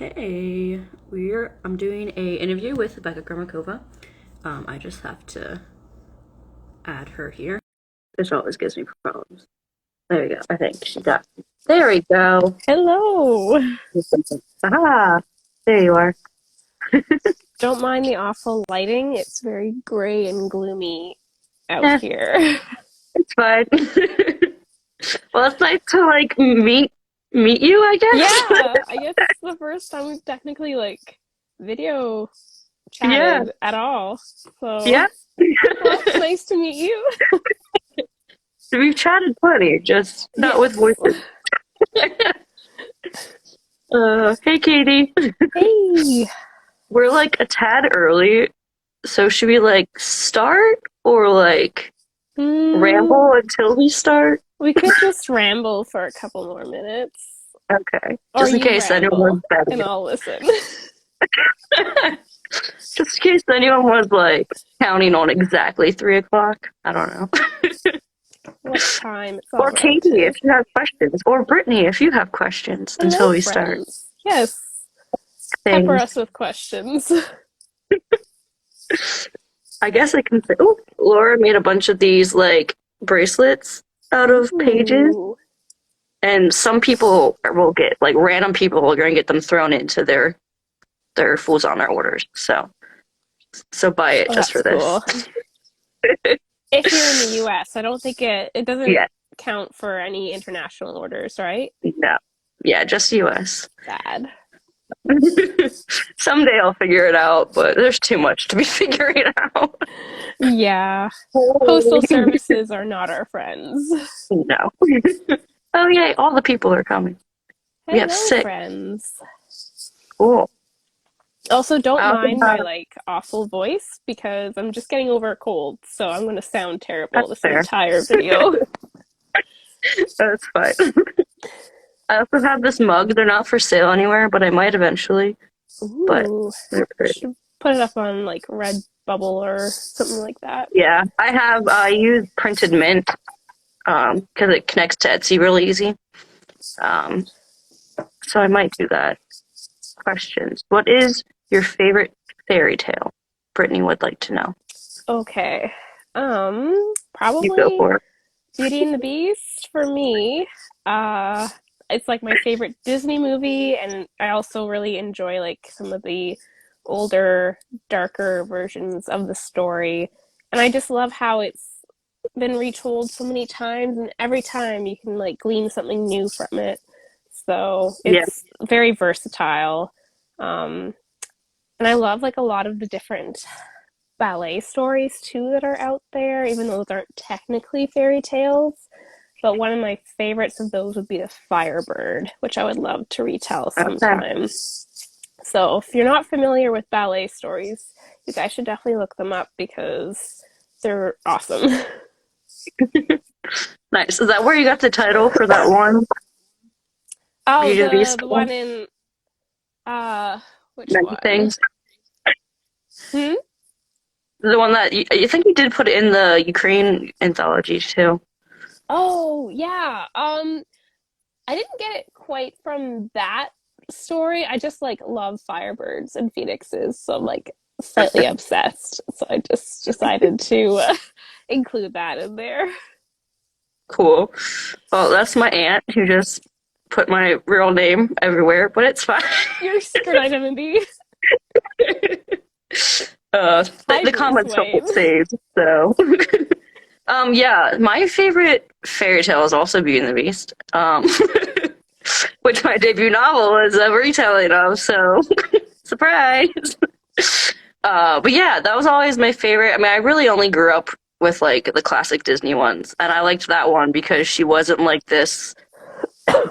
Okay, I'm doing a interview with Beka Gremikova. I just have to add her here. This always gives me problems. There we go. I think she got. There we go. Hello. Ah, there you are. Don't mind the awful lighting. It's very gray and gloomy out Yeah, here. it's fine. Well, it's nice to meet you, I guess. Yeah, I guess it's the first time we've technically video Yeah, chatted at all. So, yeah. well, it's nice to meet you. We've chatted plenty, just not with Yes. voices. Hey, Katie. Hey. We're like a tad early, so should we start or Hmm. ramble until we start? We could just ramble for a couple more minutes. Okay, Or just in you case anyone ramble was betting and I'll listen. it. Just in case anyone was counting on exactly 3 o'clock. I don't know. What time? It's all Or Katie, if relative. you have questions, or Brittany, if you have questions until Hello, we start friends. Yes. Pepper things. us with questions. I guess I can say, oh, Laura made a bunch of these bracelets out of pages. Ooh. And some people will get random people are going to get them thrown into their Fools on their orders. So buy it Oh, just that's for this. cool. If you're in the US, I don't think it doesn't Yeah, count for any international orders, right? no, yeah, just US. Sad. Someday I'll figure it out, but there's too much to be figuring out. Yeah. Postal services are not our friends. No. Oh yay! All the people are coming. We have Hello, 6. friends. Cool. Also, don't Uh, mind my awful voice because I'm just getting over a cold, so I'm going to sound terrible that's this fair. entire video. That's fine. I also have this mug. They're not for sale anywhere, but I might eventually. But Ooh. they're pretty. Should put it up on Redbubble or something like that. Yeah, I use printed mint because it connects to Etsy really easy. Um, so I might do that. Questions. What is your favorite fairy tale? Brittany would like to know. Okay. You go Probably for it. Beauty and the Beast for me. Uh, it's my favorite Disney movie, and I also really enjoy some of the older, darker versions of the story. And I just love how it's been retold so many times, and every time you can glean something new from it. So Yeah, it's very versatile. Um, and I love a lot of the different ballet stories too that are out there, even though those aren't technically fairy tales. But one of my favorites of those would be the Firebird, which I would love to retell okay. sometime. So if you're not familiar with ballet stories, you guys should definitely look them up because they're awesome. Nice. Is that where you got the title for that one? Oh, Beauty and the the Beast one? one in which Many one? things. Hmm? The one that you think you did put it in the Ukraine anthology too. Oh, yeah. I didn't get it quite from that story. I just love firebirds and phoenixes, so I'm slightly obsessed. So I just decided to include that in there. Cool. Well, that's my aunt who just put my real name everywhere, but it's fine. Your secret identity. The Hide your comments don't get Swain. saved, so. Yeah, my favorite fairy tale is also Beauty and the Beast. Which my debut novel is a retelling of, so surprise. But yeah, that was always my favorite. I mean, I really only grew up with the classic Disney ones, and I liked that one because she wasn't this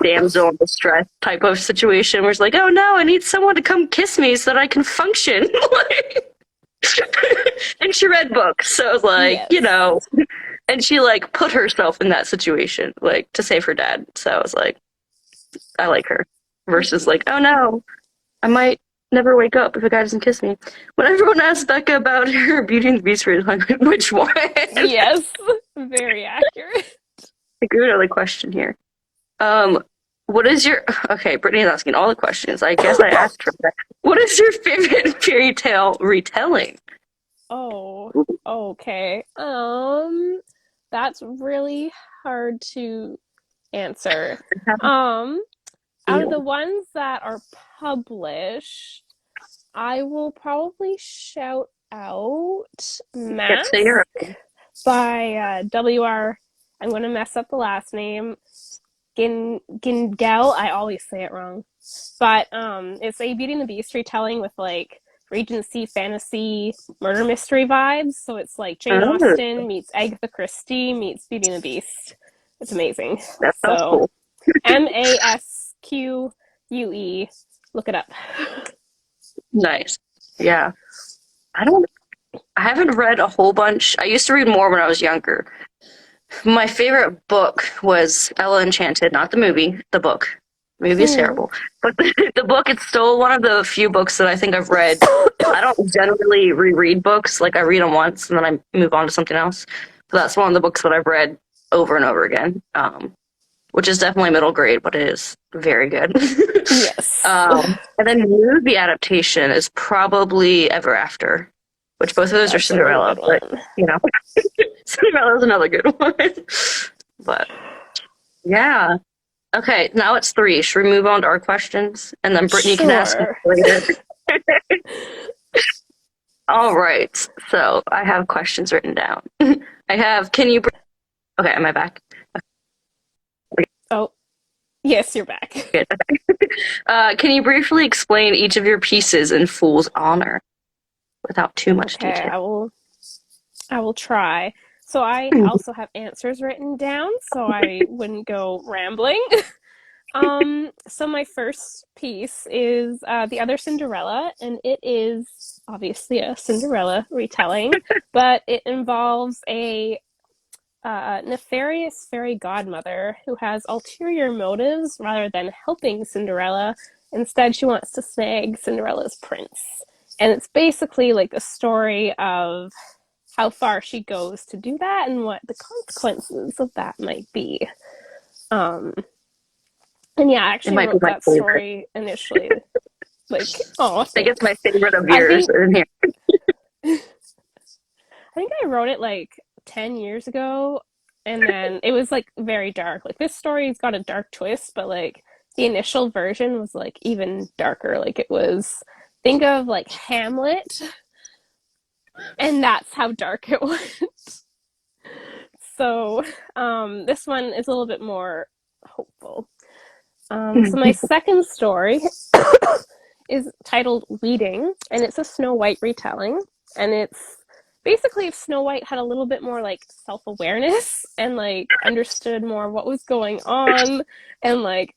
damsel in distress type of situation where it's oh no, I need someone to come kiss me so that I can function. And she read books, so I was Yes. and she put herself in that situation, to save her dad. So I was I like her. Versus oh no, I might never wake up if a guy doesn't kiss me. When everyone asks Becca about her Beauty and the Beast read, which one? Yes. Very accurate. A good other question here. Um, What is your okay? Brittany's asking all the questions. I guess I asked her that. What is your favorite fairy tale retelling? Oh, okay. That's really hard to answer. Um, Out of the ones that are published, I will probably shout out Can't say you're Mask by W.R. I'm going to mess up the last name. Gingell. I always say it wrong. But it's a Beauty and the Beast retelling with like Regency fantasy murder mystery vibes. So it's like Jane oh, Austen meets Agatha Christie meets Beauty and the Beast. It's amazing. that sounds So cool. Masque. Look it up. Nice. Yeah. I don't. I haven't read a whole bunch. I used to read more when I was younger. My favorite book was Ella Enchanted, not the movie, the book. The movie is Hmm. terrible. But the book, it's still one of the few books that I think I've read. I don't generally reread books. Like, I read them once and then I move on to something else. So that's one of the books that I've read over and over again, which is definitely middle grade, but it is very good. Yes. And then the movie adaptation is probably Ever After, which both of those are That's a really Cinderella, good but, one. you know. Cinderella's another good one. But yeah. Okay, now it's three. Should we move on to our questions? And then Brittany can ask me Sure. later. All right. So I have questions written down. I have, can you, okay, am I back? Oh, yes, you're back. Good. Can you briefly explain each of your pieces in Fool's Honor without too much Okay, detail? I will try. So I also have answers written down so I wouldn't go rambling. So my first piece is The Other Cinderella, and it is obviously a Cinderella retelling, but it involves a nefarious fairy godmother who has ulterior motives rather than helping Cinderella. Instead, she wants to snag Cinderella's prince. And it's basically like a story of how far she goes to do that and what the consequences of that might be. Um, and yeah, I It actually might be wrote my that favorite. story initially. Like, oh, I think it's my thanks. favorite of I yours think in here. I think I wrote it like 10 years ago, and then it was like very dark. Like this story's got a dark twist, but like the initial version was like even darker. Like it was, think of like Hamlet, and that's how dark it was. So this one is a little bit more hopeful. So my second story is titled Weeding, and it's a Snow White retelling, and it's basically if Snow White had a little bit more like self-awareness and like understood more what was going on and like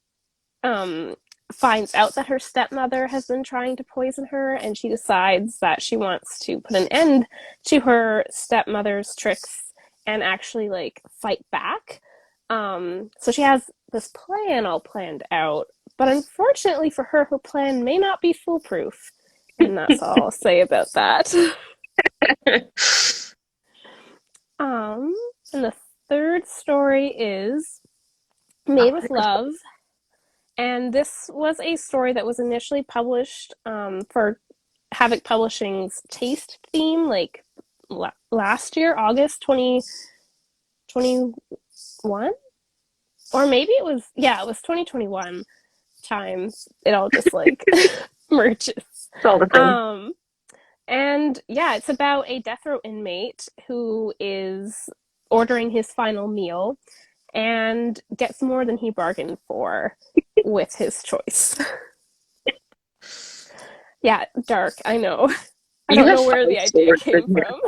um finds out that her stepmother has been trying to poison her, and she decides that she wants to put an end to her stepmother's tricks and actually like fight back. So she has this plan all planned out, but unfortunately for her, her plan may not be foolproof. And that's all I'll say about that. Um, and the third story is Made with Love. And this was a story that was initially published for Havoc Publishing's taste theme, like last year, August 2021. Or maybe it was, yeah, it was 2021 times. It all just like merges. It's all the same. And yeah, it's about a death row inmate who is ordering his final meal and gets more than he bargained for with his choice. Yeah, dark, I know. I You don't had know where five the idea swords in came here. from.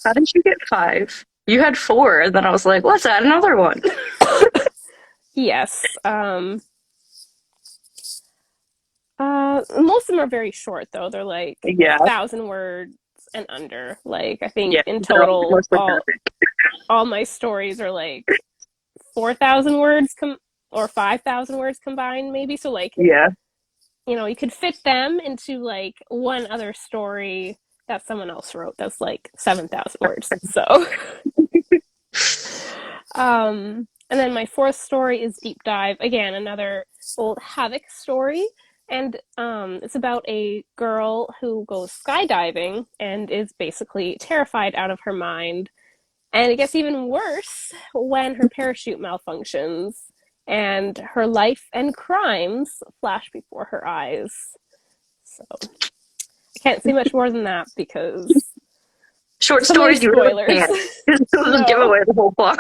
How did you get five? You had four, and then I was like, let's add another one. Yes. Most of them are very short though. They're like Yeah, 1,000 words and under. Like I think yeah, in they're all total, mostly all my stories are like 4,000 words or 5,000 words combined, maybe. So like yeah. you could fit them into like one other story that someone else wrote. That's like 7,000 words. So, and then my fourth story is Deep Dive. Again, another old Havoc story. And it's about a girl who goes skydiving and is basically terrified out of her mind. And it gets even worse when her parachute malfunctions and her life and crimes flash before her eyes. So I can't say much more than that because Short so many stories, you really spoilers. can't. Just give No. away the whole plot.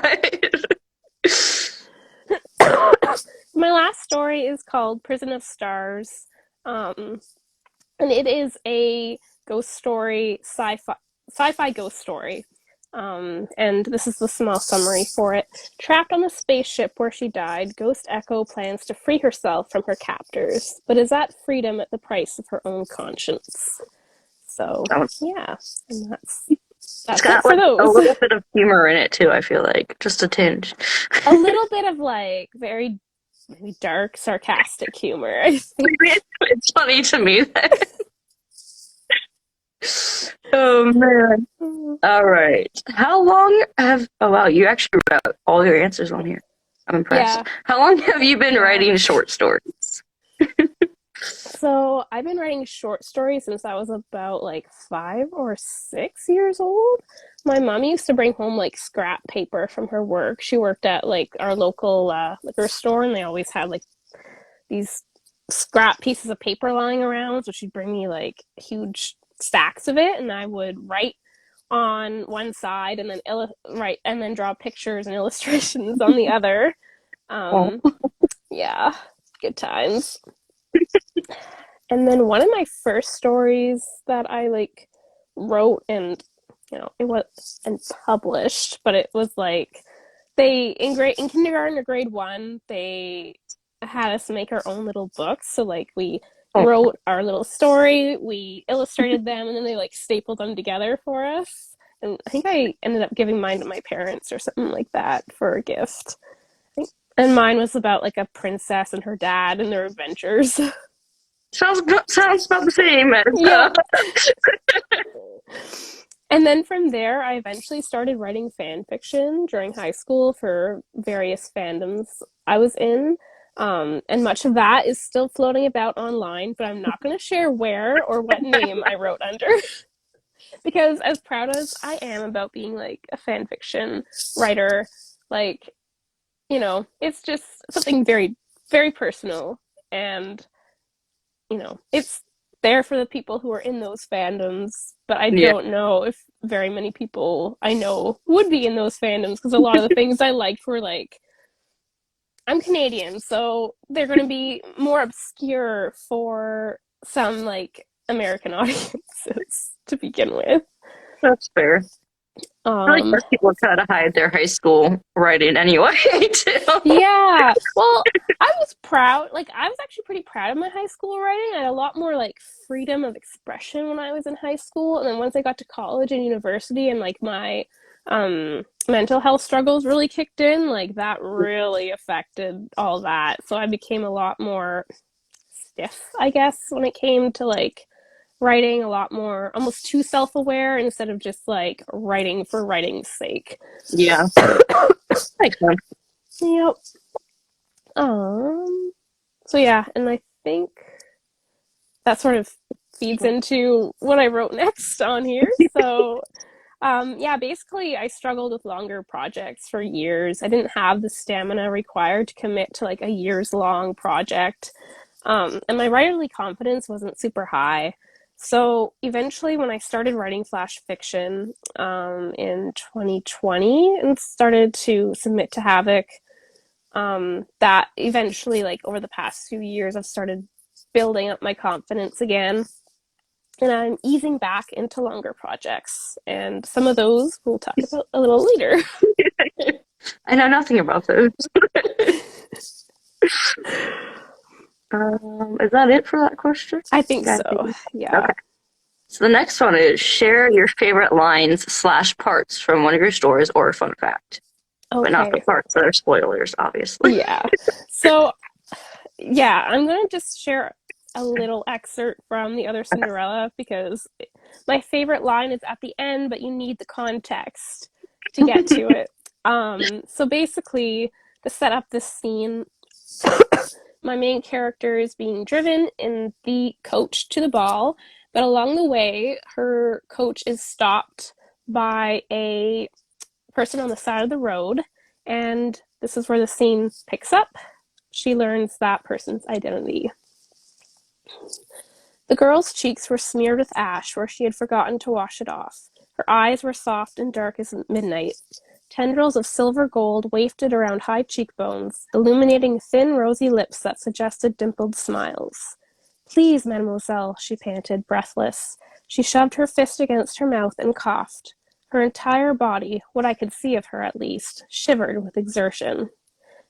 My last story is called Prison of Stars. Um, and it is a ghost story, sci-fi ghost story. And this is the small summary for it. Trapped on the spaceship where she died, Ghost Echo plans to free herself from her captors, but is that freedom at the price of her own conscience? So yeah, and It's that's it got for like a those. little bit of humor in it too, I feel like. Just a tinge. A little bit of like very maybe dark, sarcastic humor. I think. It's funny to me. Oh man. All right. How long have oh wow, you actually wrote all your answers on here. I'm impressed. Yeah, How long have you been yeah. writing short stories? So I've been writing short stories since I was about like 5 or 6 years old. My mom used to bring home like scrap paper from her work. She worked at like our local liquor store, and they always had like these scrap pieces of paper lying around. So she'd bring me like huge stacks of it, and I would write on one side and then write and then draw pictures and illustrations on the other. Oh, Um, yeah, good times. And then one of my first stories that I like wrote and it was and published, but it was like they in kindergarten or grade 1, they had us make our own little books. So like we oh, wrote our little story, we illustrated them, and then they like stapled them together for us. And I think I ended up giving mine to my parents or something like that for a gift. And mine was about like a princess and her dad and their adventures. sounds about the same as Yep. And then from there, I eventually started writing fan fiction during high school for various fandoms I was in. And much of that is still floating about online, but I'm not going to share where or what name I wrote under. Because as proud as I am about being like a fan fiction writer, like, it's just something very, very personal. And it's there for the people who are in those fandoms, but I yeah. don't know if very many people I know would be in those fandoms because a lot of the things I liked were like, I'm Canadian, so they're going to be more obscure for some like American audiences to begin with. That's fair. I feel like Um, most people try to hide their high school writing anyway, too. yeah, well, I was proud. Like, I was actually pretty proud of my high school writing. I had a lot more like freedom of expression when I was in high school, and then once I got to college and university, and like my mental health struggles really kicked in, like that really affected all that. So I became a lot more stiff, I guess, when it came to like writing, a lot more almost too self-aware instead of just like writing for writing's sake. Yeah, makes sense. Yep. So yeah, and I think that sort of feeds into what I wrote next on here. So yeah, basically I struggled with longer projects for years. I didn't have the stamina required to commit to like a years long project. And my writerly confidence wasn't super high. So eventually, when I started writing flash fiction in 2020 and started to submit to Havoc, that eventually, like over the past few years, I've started building up my confidence again. And I'm easing back into longer projects. And some of those we'll talk about a little later. I know nothing about those. Is that it for that question? I think Yeah, I so. think. Yeah. Okay. So the next one is share your favorite lines slash parts from one of your stories or a fun fact. But not the Okay. parts that are spoilers, obviously. Yeah. So, yeah, I'm going to just share a little excerpt from the Other Okay. Cinderella because my favorite line is at the end, but you need the context to get to it. So basically, to set up this scene, My main character is being driven in the coach to the ball, but along the way, her coach is stopped by a person on the side of the road, and this is where the scene picks up. She learns that person's identity. The girl's cheeks were smeared with ash where she had forgotten to wash it off. Her eyes were soft and dark as midnight. Tendrils of silver gold wafted around high cheekbones, illuminating thin, rosy lips that suggested dimpled smiles. Please, mademoiselle, she panted, breathless. She shoved her fist against her mouth and coughed. Her entire body, what I could see of her at least, shivered with exertion.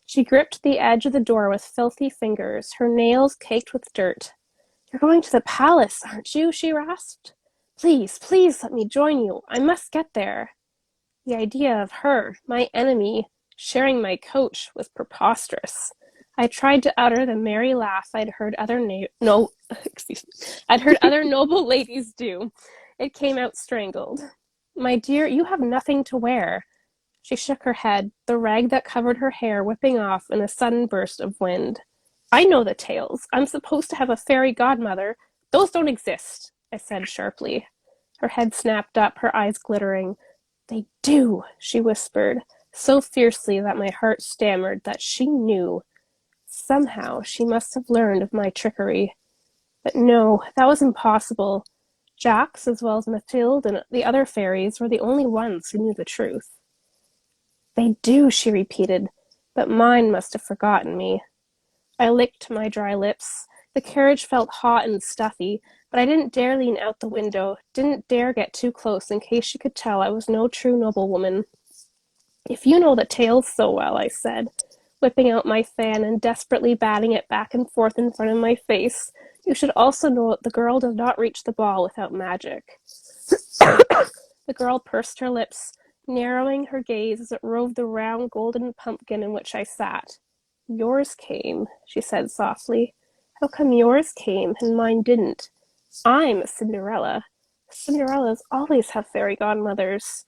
She gripped the edge of the door with filthy fingers, her nails caked with dirt. You're going to the palace, aren't you? She rasped. Please, please let me join you. I must get there. The idea of her, my enemy, sharing my coach was preposterous. I tried to utter the merry laugh I'd heard other I'd heard other noble ladies do. It came out strangled. My dear, you have nothing to wear. She shook her head, the rag that covered her hair whipping off in a sudden burst of wind. I know the tales. I'm supposed to have a fairy godmother. Those don't exist, I said sharply. Her head snapped up, her eyes glittering. They do, she whispered, so fiercely that my heart stammered that she knew. Somehow she must have learned of my trickery. But no, that was impossible. Jax, as well as Mathilde and the other fairies, were the only ones who knew the truth. They do, she repeated, but mine must have forgotten me. I licked my dry lips. The carriage felt hot and stuffy, but I didn't dare lean out the window, didn't dare get too close in case she could tell I was no true noblewoman. If you know the tales so well, I said, whipping out my fan and desperately batting it back and forth in front of my face, you should also know that the girl does not reach the ball without magic. The girl pursed her lips, narrowing her gaze as it roved the round golden pumpkin in which I sat. Yours came, she said softly. How come yours came and mine didn't? I'm a Cinderella. Cinderellas always have fairy godmothers.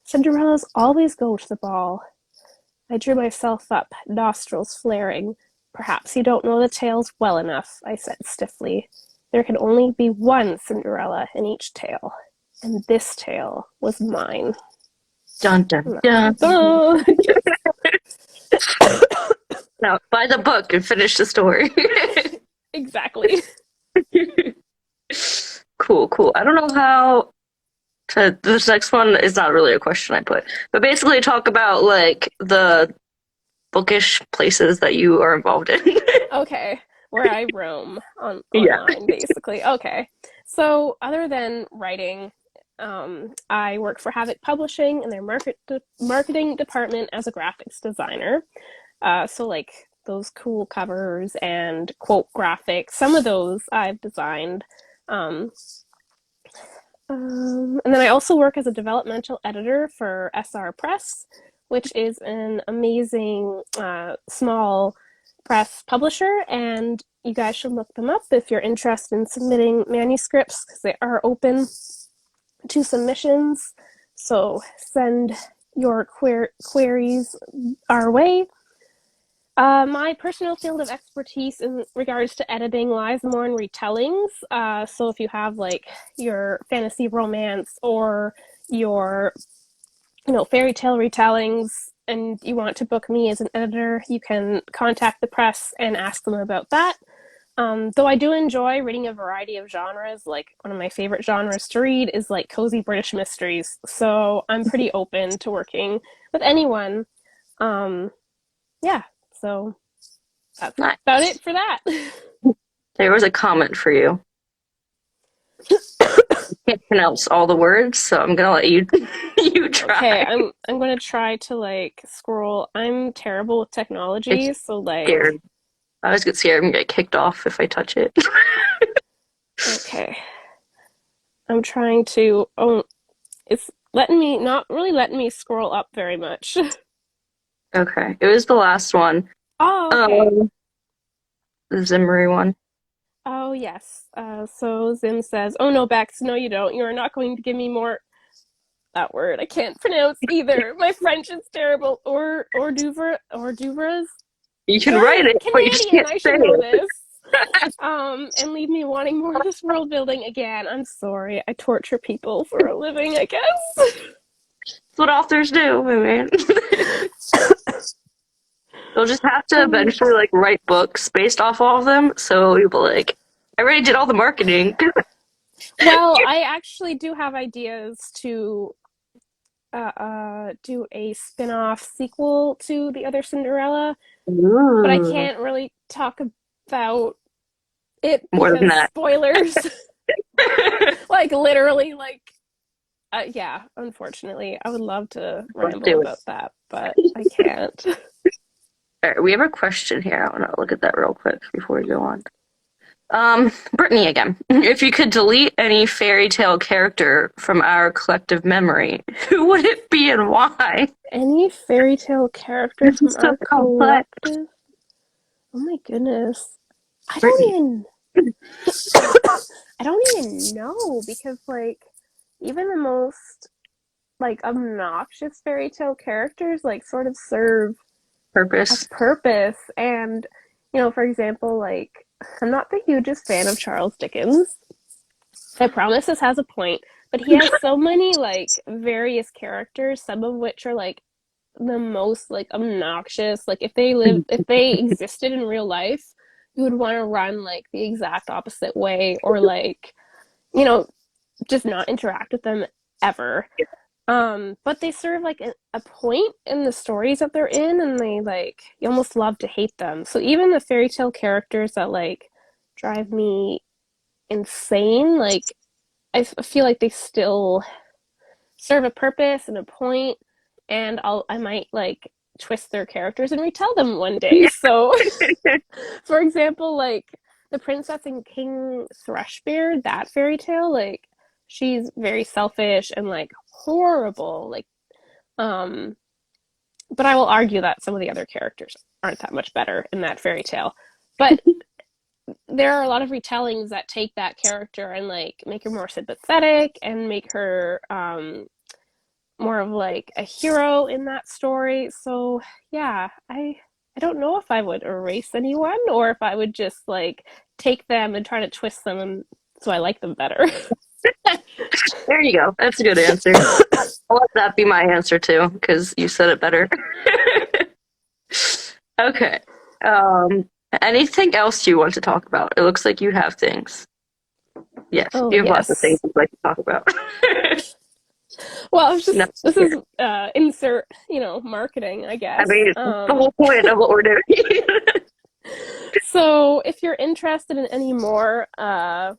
Cinderellas always go to the ball. I drew myself up, nostrils flaring. Perhaps you don't know the tales well enough, I said stiffly. There can only be one Cinderella in each tale, and this tale was mine. Dun dun dun. Now, buy the book and finish the story. Exactly. Cool, cool. I don't know how this next one is not really a question I put, but basically talk about like the bookish places that you are involved in. Okay, where I roam online, Yeah. basically. Okay, so other than writing, I work for Havoc Publishing in their marketing department as a graphics designer. So like those cool covers and quote graphics, some of those I've designed. Um, and then I also work as a developmental editor for SR Press, which is an amazing small press publisher, and you guys should look them up if you're interested in submitting manuscripts because they are open to submissions. So send your queries our way. My personal field of expertise in regards to editing lies more in retellings. So if you have like your fantasy romance or your, fairy tale retellings and you want to book me as an editor, you can contact the press and ask them about that. Though I do enjoy reading a variety of genres, like one of my favorite genres to read is like cozy British mysteries. So I'm pretty open to working with anyone. Yeah, so that's Nice. about it for that. There was a comment for you. Can't pronounce all the words, so I'm gonna let you you try. Okay, I'm gonna try to like scroll. I'm terrible with technology, It's so like scared. I always get scared and get kicked off if I touch it. okay. I'm trying to it's not really letting me scroll up very much. Okay, it was the last one. Oh, okay. The Zimmery one. Oh, yes. So Zim says, "Oh no, Bex, no you don't. You are not going to give me more that word. I can't pronounce either. My French is terrible. Or duvras. You can I'm write it, but you just Canadian. can't I say should know it. this. And leave me wanting more of this world building again. I'm sorry. I torture people for a living, I guess. That's what authors do, man. They'll just have to eventually like write books based off all of them. So you'll be like, I already did all the marketing. Well, I actually do have ideas to do a spin-off sequel to the Other Cinderella, but I Ooh, can't really talk about it more than because that. spoilers. Like literally, like yeah. Unfortunately, I would love to Let's ramble do it. about that, but I can't. All right, we have a question here. I want to look at that real quick before we go on. Brittany again. If you could delete any fairy tale character from our collective memory, who would it be and why? Any fairy tale character This from is so our complex, collective? Oh my goodness. I don't Brittany. even I don't even know because like even the most like obnoxious fairy tale characters like sort of serve a Purpose. purpose and for example like I'm not the hugest fan of Charles Dickens. I promise this has a point, but he has so many like various characters, some of which are like the most like obnoxious. Like if they existed in real life, you would want to run like the exact opposite way or like, you know, just not interact with them ever. But they serve like a point in the stories that they're in, and they like you almost love to hate them. So even the fairy tale characters that like drive me insane, like I feel like they still serve a purpose and a point, and I might like twist their characters and retell them one day. Yeah. So, for example, like the Princess and King Thrushbeard, that fairy tale, like she's very selfish and like horrible, like um but I will argue that some of the other characters aren't that much better in that fairy tale. But there are a lot of retellings that take that character and like make her more sympathetic and make her more of like a hero in that story. So yeah, I don't know if I would erase anyone or if I would just like take them and try to twist them and so I like them better. There you go. That's a good answer. I'll let that be my answer too, because you said it better. Okay. Um, anything else you want to talk about? It looks like you have things. Yes, Oh you have lots of things yes. you'd like to talk about. Well, I was No, just this here. is insert, marketing, I I guess. mean, it's the whole point of what we're doing. So if you're interested in any more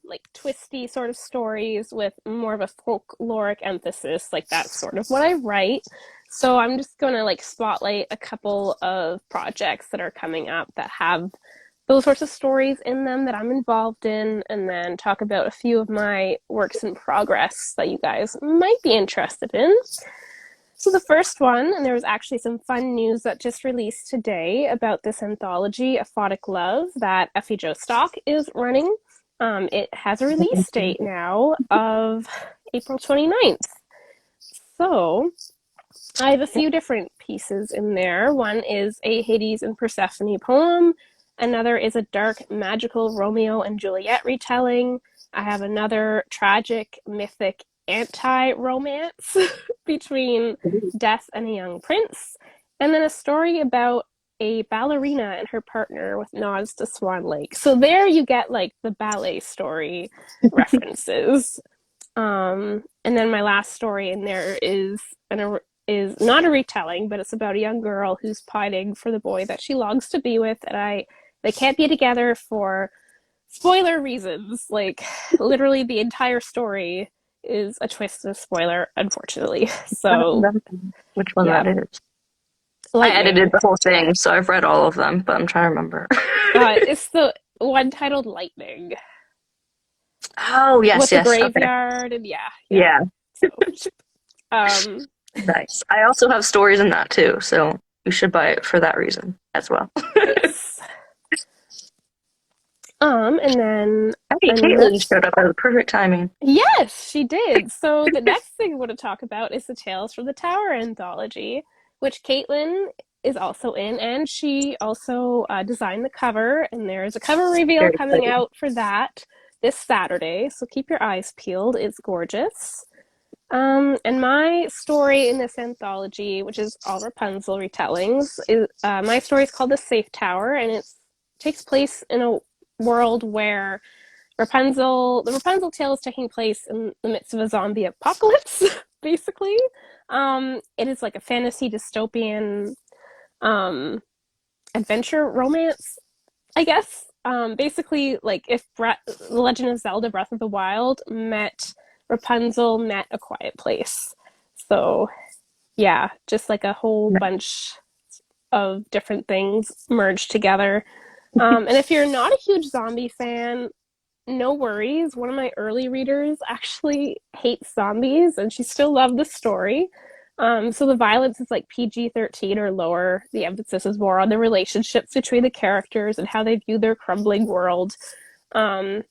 like twisty sort of stories with more of a folkloric emphasis, like that's sort of what I write. So I'm just going to like spotlight a couple of projects that are coming up that have those sorts of stories in them that I'm involved in, and then talk about a few of my works in progress that you guys might be interested in. So the first one, and there was actually some fun news that just released today about this anthology, Aphotic Love, that Effie Joe Stock is running. It has a release date now of April 29th. So I have a few different pieces in there. One is a Hades and Persephone poem. Another is a dark, magical Romeo and Juliet retelling. I have another tragic, mythic anti-romance between Death and a Young Prince. And then a story about a ballerina and her partner with nods to Swan Lake. So there you get like the ballet story references. And then my last story in there is not a retelling, but it's about a young girl who's pining for the boy that she longs to be with, and they can't be together for spoiler reasons. Like literally, the entire story is a twist and a spoiler, unfortunately. I don't So remember which one yeah, that is. I edited lightning. the whole thing, so I've read all of them, but I'm trying to remember. It's the one titled Lightning Oh, yes, with the yes. Okay. graveyard, and yeah. Yeah, So um, nice. I also have stories in that too, so you should buy it for that reason as well. nice. And then Hey, Caitlin next, showed up at the perfect timing. yes, she did. So the next thing I want to talk about is the Tales from the Tower anthology, which Caitlin is also in, and she also designed the cover. And there's a cover reveal Very coming exciting. out for that this Saturday, so keep your eyes peeled. It's gorgeous. And my story in this anthology, which is all Rapunzel retellings, is my story is called The Safe Tower, and it takes place in a world where the Rapunzel tale is taking place in the midst of a zombie apocalypse, basically. It is like a fantasy dystopian um, adventure romance, I guess. Basically, like if The Legend of Zelda Breath of the Wild met Rapunzel met A Quiet Place. So, yeah, just like a whole bunch of different things merged together. And if you're not a huge zombie fan, no worries. One of my early readers actually hates zombies, and she still loved the story. So the violence is like PG-13 or lower. The emphasis is more on the relationships between the characters and how they view their crumbling world. Um,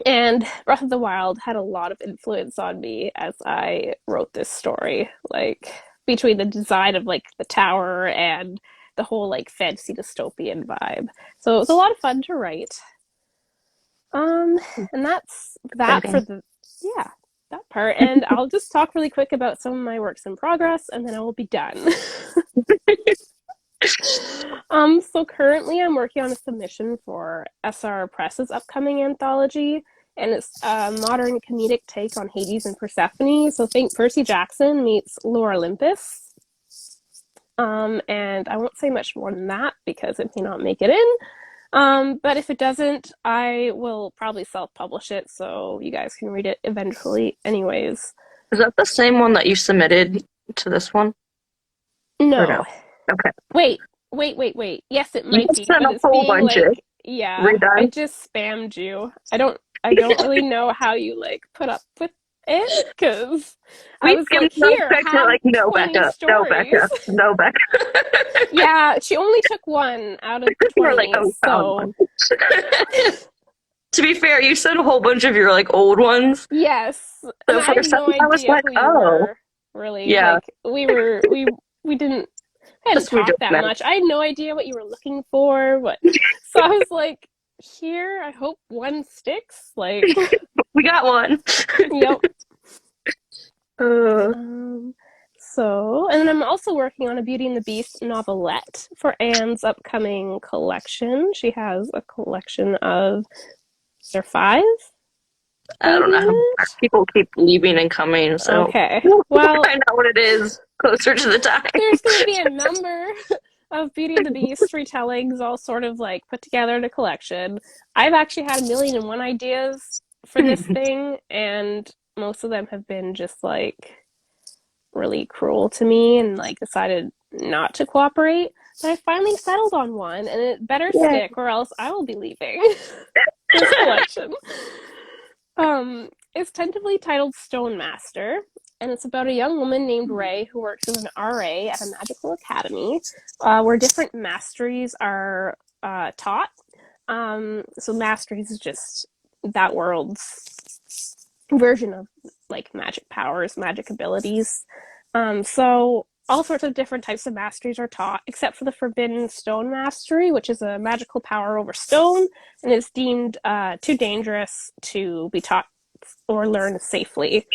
and Breath of the Wild had a lot of influence on me as I wrote this story, like between the design of like the tower and the whole like fantasy dystopian vibe. So it was a lot of fun to write. Um, and that's that for Exciting. the yeah, that part. And I'll just talk really quick about some of my works in progress and then I will be done. So currently I'm working on a submission for SR Press's upcoming anthology, and it's a modern comedic take on Hades and Persephone. So think Percy Jackson meets Lore Olympus. And I won't say much more than that because it may not make it in. But if it doesn't, I will probably self-publish it so you guys can read it eventually anyways. Is that the same one that you submitted to this one? Or No. no? Okay. Wait. Yes, it You might just be, sent but a it's whole being bunch of like, yeah, I redone. just spammed you. I don't really know how you like put up with it because I We was skimmed like, those here, checks. We're have like, no 20 backup, no stories. backup, no backup. Yeah, she only took one out of We're like, 20, oh, we found so one. To be fair, you sent a whole bunch of your like old ones. yes, and So I for a had no second, I was idea like, who you oh, were, really. yeah, Like we didn't hadn't just we talked just that met. much. I had no idea what you were looking for, but so I was like, here, I hope one sticks. Like, We got one. yep. Uh, Um, and then I'm also working on a Beauty and the Beast novelette for Anne's upcoming collection. She has a collection of there five, I don't maybe in know. it. People keep leaving and coming, so Okay. we'll Well, find out what it is closer to the time. there's going to be a number of Beauty and the Beast retellings all sort of like put together in a collection. I've actually had a million and one ideas for this thing, and most of them have been just like really cruel to me and like decided not to cooperate. But I finally settled on one, and it better Yeah. stick, or else I will be leaving this collection. It's tentatively titled Stone Master, and it's about a young woman named Ray who works as an RA at a magical academy where different masteries are taught. So masteries is just that world's version of like magic powers, magic abilities. So all sorts of different types of masteries are taught, except for the Forbidden Stone Mastery, which is a magical power over stone and is deemed too dangerous to be taught or learned safely.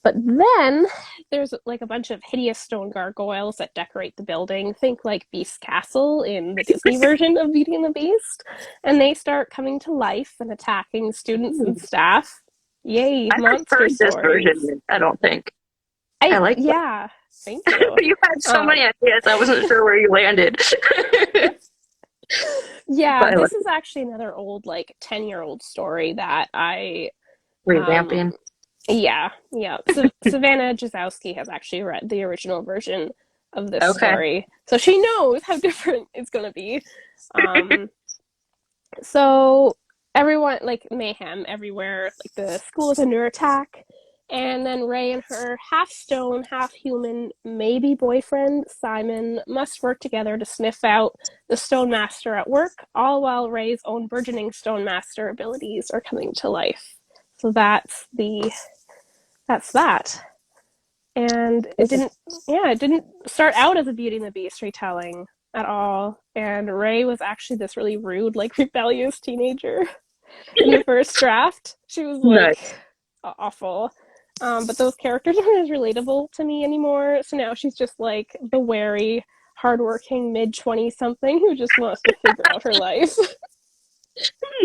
But then there's like a bunch of hideous stone gargoyles that decorate the building. Think like Beast Castle in the Disney version of Beauty and the Beast. And they start coming to life and attacking students and staff. Yay, I monster preferred this stories. version. I don't think I like it. Yeah, thank you. You had so Um, many ideas. I wasn't sure where you landed. yeah, But I this like is actually another old, like 10-year-old story that I um revamping. yeah. Savannah Jazowski has actually read the original version of this Okay. story, so she knows how different it's gonna be. Um, so everyone like mayhem everywhere. Like the school is under attack, and then Ray and her half stone, half human, maybe boyfriend Simon must work together to sniff out the Stone Master at work, all while Ray's own burgeoning Stone Master abilities are coming to life. So that's that. And it didn't start out as a Beauty and the Beast retelling at all. And Ray was actually this really rude, like rebellious teenager in the first draft. She was like Nice. awful. But those characters aren't as relatable to me anymore. So now she's just like the wary, hardworking mid-20 something who just wants to figure out her life.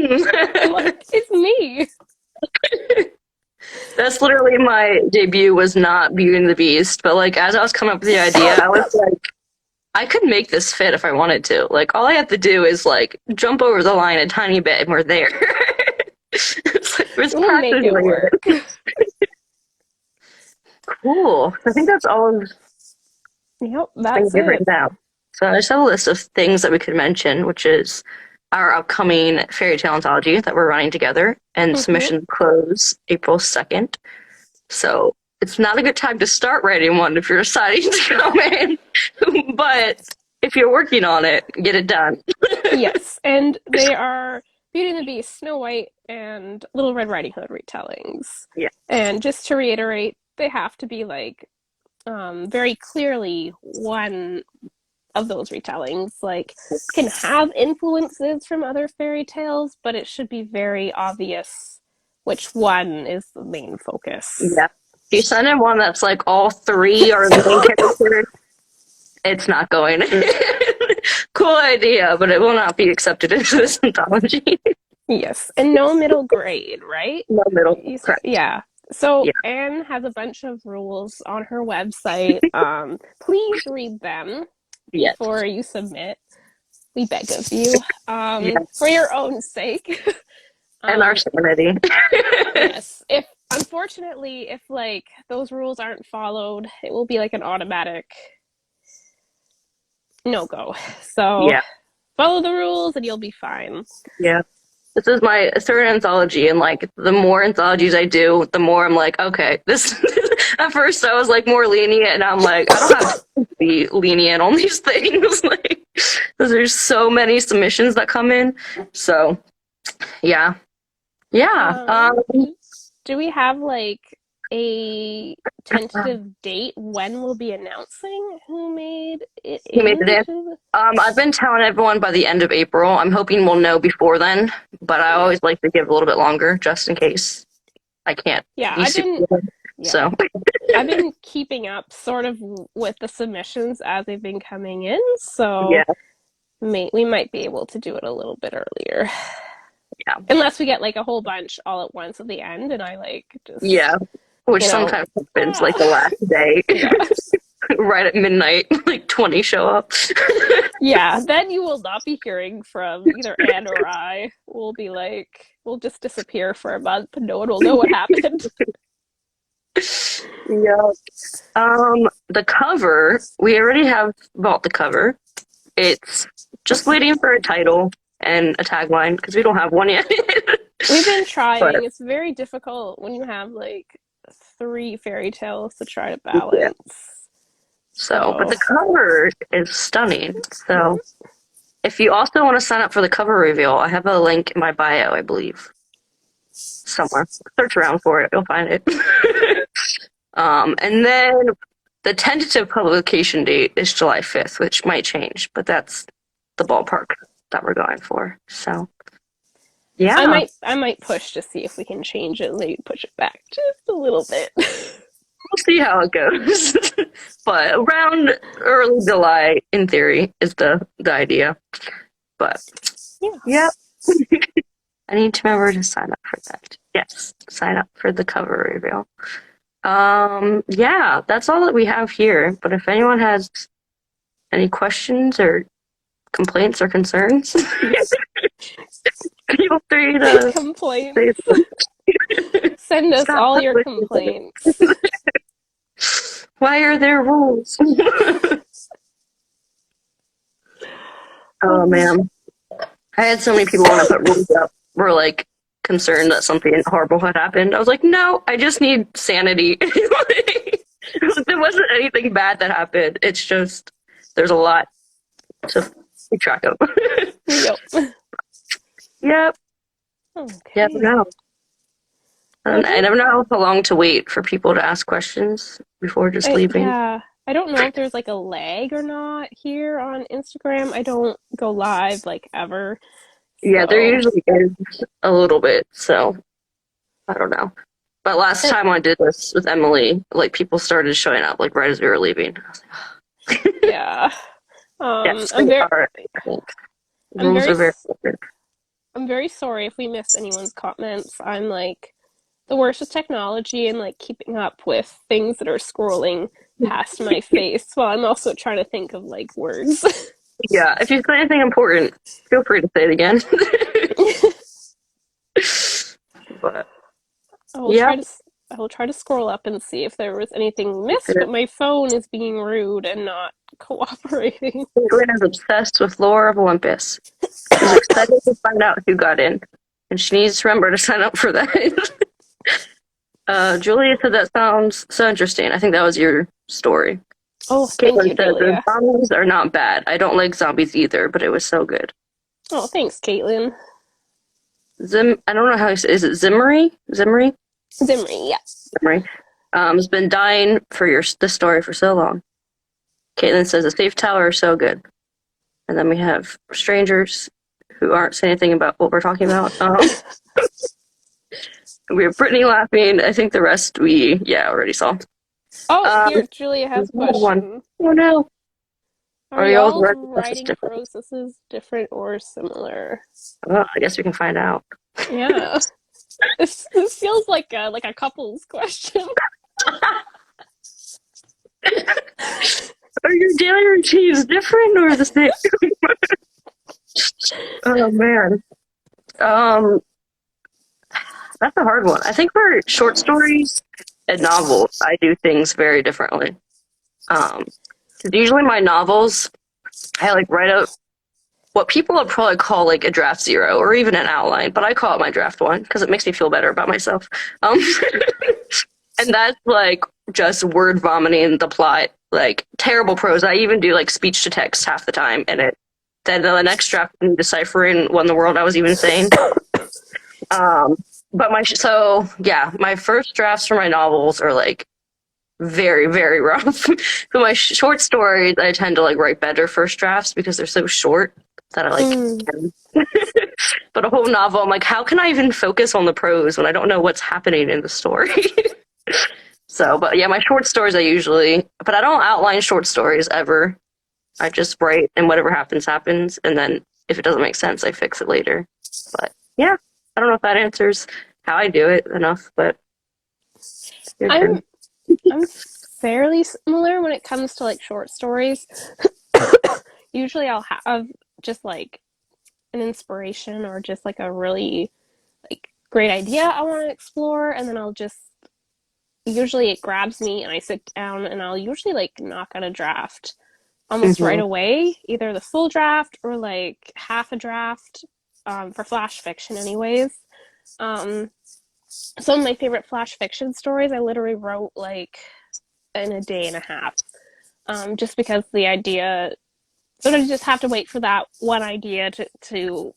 I'm like, it's me. That's literally my debut was not Beauty and the Beast, but like as I was coming up with the idea, I was like, I could make this fit if I wanted to. Like all I have to do is like jump over the line a tiny bit and we're there. It's like it's We'll make it practically work. cool. I think that's all of Yep, the things that's we've written it. down. So I just have a list of things that we could mention, which is our upcoming fairy tale anthology that we're running together, and Mm-hmm. submissions close April 2nd. So it's not a good time to start writing one if you're deciding to come in. But if you're working on it, get it done. Yes, and they are Beauty and the Beast, Snow White, and Little Red Riding Hood retellings. Yeah. And just to reiterate, they have to be like very clearly one of those retellings. Like, can have influences from other fairy tales, but it should be very obvious which one is the main focus. Yeah. If you send in one that's like all three are the main characters, it's not going. Cool idea, but it will not be accepted into this anthology. Yes, and no middle grade, right? No middle. Correct. Yeah. So Yeah. Anne has a bunch of rules on her website. Please read them Yes. before you submit. We beg of you, Yes. for your own sake. And our um, sanity. yes. If unfortunately, if like those rules aren't followed, it will be like an automatic no go. So Yeah. follow the rules and you'll be fine. Yeah. This is my third anthology, and like the more anthologies I do, the more I'm like, okay, this. At first, I was like more lenient, and I'm like, I don't have to be lenient on these things, like, because there's so many submissions that come in. So, yeah, yeah. Do we have like a tentative date when we'll be announcing who made it Who made it in? into I've been telling everyone by the end of April. I'm hoping we'll know before then, but I always like to give a little bit longer just in case I can't yeah, be super. yeah. So, I've been keeping up sort of with the submissions as they've been coming in, so yeah, we might be able to do it a little bit earlier. yeah, Unless we get like a whole bunch all at once at the end and I like yeah. just, Which you know, sometimes happens like the last day, yeah. right at midnight, like 20 show up. Yeah, then you will not be hearing from either Anne or I. We'll be like, we'll just disappear for a month and no one will know what happened. Yeah. The cover, we already have bought the cover. It's just waiting for a title and a tagline because we don't have one yet. We've been But trying. It's very difficult when you have like three fairy tales to try to yeah. balance. But So, the cover is stunning. So if you also want to sign up for the cover reveal, I have a link in my bio, I believe. Somewhere. Search around for it, you'll find it. And then the tentative publication date is July 5th, which might change, but that's the ballpark that we're going for. So, yeah, I might push to see if we can change it, maybe push it back just a little bit. we'll see how it goes. But around early July, in theory, is the idea. But, Yeah. yep. I need to remember to sign up for that. Yes, sign up for the cover reveal. Yeah, that's all that we have here. But if anyone has any questions or complaints or concerns, feel free to say Complaints. so. Send us Stop all your publishing. complaints. Why are there rules? Oh man, I had so many people want to put rules up. Were like concerned that something horrible had happened. I was like, no, I just need sanity. There wasn't anything bad that happened. It's just there's a lot to keep track of. Yep. Yep. Okay. Never know. I never know how long to wait for people to ask questions. before just leaving. Yeah, I don't know if there's like a lag or not here on Instagram. I don't go live like ever. Yeah, there So, usually is a little bit, so I don't know. But last and, time I did this with Emily, like people started showing up like right as we were leaving. I was like, yeah. yes, they I'm very are. I think I'm rules very are very clear. I'm very sorry if we missed anyone's comments. I'm like the worst with technology and like keeping up with things that are scrolling past my face while I'm also trying to think of like words. Yeah, if you say anything important, feel free to say it again. But I will yeah, try to I will try to scroll up and see if there was anything missed, but my phone is being rude and not cooperating. Caitlin is obsessed with Lore of Olympus. She's excited to find out who got in, and she needs to remember to sign up for that. Julia said that sounds so interesting. I think that was your story. Oh, thank Caitlin you, said the Julia. zombies are not bad. I don't like zombies either, but it was so good. Oh, thanks, Caitlin. I don't know how you say. Is it Zimmery? Zimmery? Zimri, yeah. Zimmery. Has been dying for this story for so long. Caitlin says the safe tower is so good. And then we have strangers who aren't saying anything about what we're talking about. We have Brittany laughing. I think the rest already saw. Oh, Um, here, Julia has a one. question. Oh no. Are Are y'all's y'all's writing process writing different? processes different or similar? Well, I guess we can find out. Yeah. This feels like a couple's question. Are your daily routines different or the same? Oh man. Um, that's a hard one. I think for short stories and novels, I do things very differently. Um, 'Cause usually my novels, I like write up what people would probably call like a draft zero or even an outline, but I call it my draft one because it makes me feel better about myself. Um, and that's like just word vomiting the plot, like terrible prose. I even do like speech to text half the time in it. Then the next draft, I'm deciphering what in the world I was even saying. Um, but my first drafts for my novels are like very, very rough. For my short stories, I tend to like write better first drafts because they're so short that I like. Mm. But a whole novel, I'm like, how can I even focus on the prose when I don't know what's happening in the story? So, but yeah, my short stories but I don't outline short stories ever. I just write and whatever happens, happens. And then if it doesn't make sense, I fix it later. But yeah, I don't know if that answers how I do it enough, but your I'm turn. I'm fairly similar when it comes to like short stories. Usually I'll have just like an inspiration or just like a really like great idea I want to explore, and then I'll just usually it grabs me and I sit down and I'll usually like knock out a draft almost right Mm-hmm. away, either the full draft or like half a draft, for flash fiction anyways. um, some of my favorite flash fiction stories I literally wrote like in a day and a half, just because the idea sometimes you just have to wait for that one idea to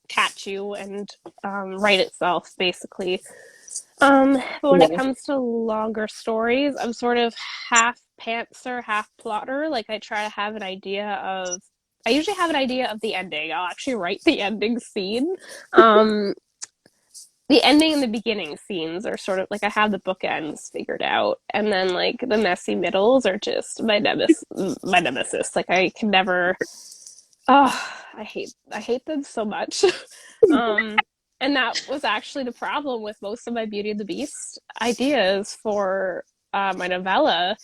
catch you and write itself basically. But when it Yeah. comes to longer stories, I'm sort of half pantser, half plotter. Like I usually have an idea of the ending. I'll actually write the ending scene. Um, the ending and the beginning scenes are sort of like I have the bookends figured out, and then like the messy middles are just my nemesis. Like I can never. Oh, I hate them so much. um, and that was actually the problem with most of my Beauty and the Beast ideas for my novella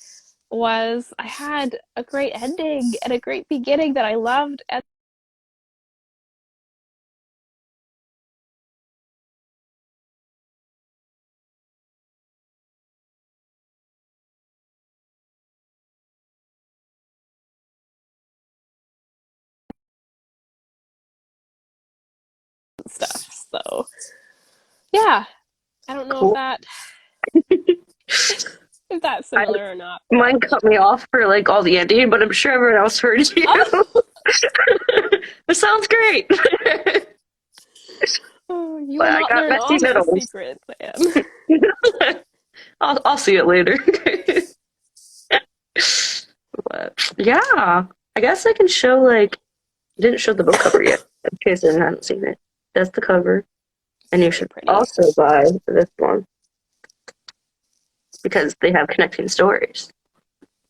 was I had a great ending and a great beginning that I loved and stuff. So yeah, I don't know Cool. if that's I, similar or not, but Mine cut me off for like all the ending, but I'm sure everyone else heard you. oh, It sounds great. oh you But will I not got learn messy all my middles. secrets, man. I'll see it later. But yeah, I guess I can show like I didn't show the book cover yet in case I hadn't seen it. That's the cover, and you Very should pretty. also buy this one because they have connecting stories.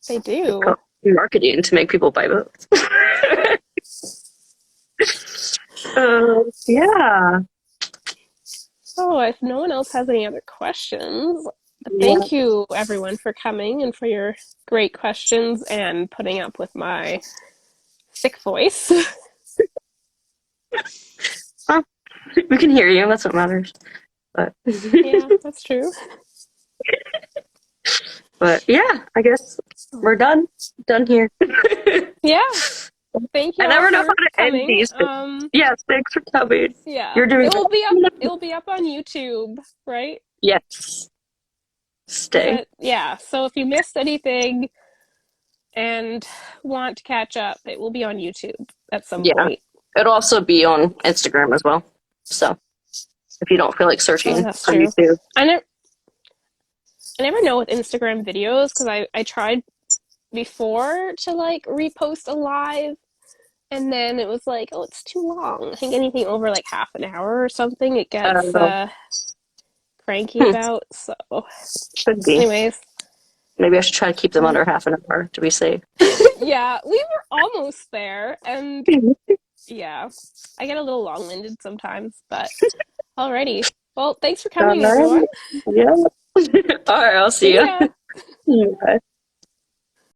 They It's do. called marketing to make people buy books. Yeah, So, if no one else has any other questions, yeah. thank you everyone for coming and for your great questions and putting up with my sick voice. Well, we can hear you. That's what matters. But Yeah, that's true. but yeah, I guess we're done. Done here. Yeah, thank I you all never know for how to end coming. these things. Yes, thanks for coming. Yeah, You're doing it will be up. great. It'll be up on YouTube, right? Yes. Is Stay. that yeah? So if you missed anything and want to catch up, it will be on YouTube at some Yeah. point. It'll also be on Instagram as well. So if you don't feel like Oh, searching that's on true. YouTube. I never, I never know with Instagram videos because I tried before to like repost a live, and then it was like, oh, it's too long. I think anything over like half an hour or something, it gets Uh, cranky hmm, about. So, could be. anyways, Maybe I should try to keep them um, under half an hour to be safe. yeah, we were almost there, and yeah, I get a little long-winded sometimes, but alrighty. Well, thanks for All coming, everyone. right. Yeah. All right. I'll see See you. ya. Bye.